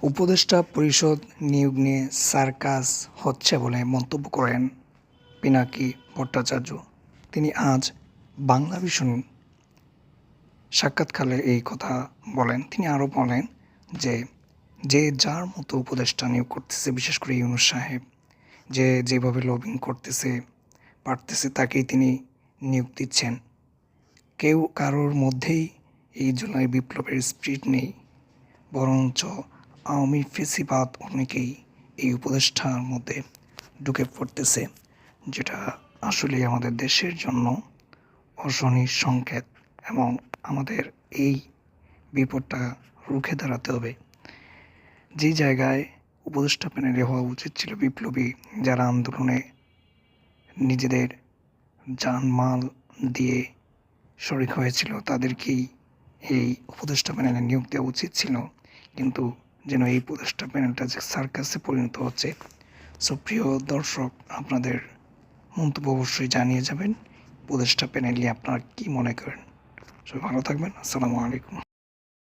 উপদেষ্টা পরিষদ নিয়োগ নিয়ে সার্কাস হচ্ছে বলে মন্তব্য করেন পিনাকি ভট্টাচার্য। তিনি আজ বাংলাভিশন সাক্ষাৎকারে এই কথা বলেন। তিনি আরও বলেন যে যার মতো উপদেষ্টা নিয়োগ করতেছে, বিশেষ করে ইউনূস সাহেব যে যেভাবে লবিং করতেছে পারতেছে তাকেই তিনি নিয়োগ দিচ্ছেন। কেউ কারোর মধ্যেই এই জুলাই বিপ্লবের স্পিরিট নেই, বরঞ্চ আওয়ামী ফেসিবাদ অনেকেই এই উপদেষ্টার মধ্যে ঢুকে পড়তেছে, যেটা আসলে আমাদের দেশের জন্য অশনির সংকেত এবং আমাদের এই বিপদটা রুখে দাঁড়াতে হবে। যে জায়গায় উপদেষ্টা প্যানেলে হওয়া উচিত ছিল বিপ্লবী, যারা আন্দোলনে নিজেদের জানমাল দিয়ে শরিক হয়েছিল, তাদেরকেই এই উপদেষ্টা প্যানেলে নিয়োগ দেওয়া উচিত ছিল। কিন্তু যেন এই উপদেষ্টা প্যানেলটা যে সার্কাসে পরিণত হচ্ছে। সো প্রিয় দর্শক, আপনাদের মন্তব্য অবশ্যই জানিয়ে যাবেন। উপদেষ্টা প্যানেল নিয়ে আপনারা কী মনে করেন? সবাই ভালো থাকবেন। আসসালামু আলাইকুম।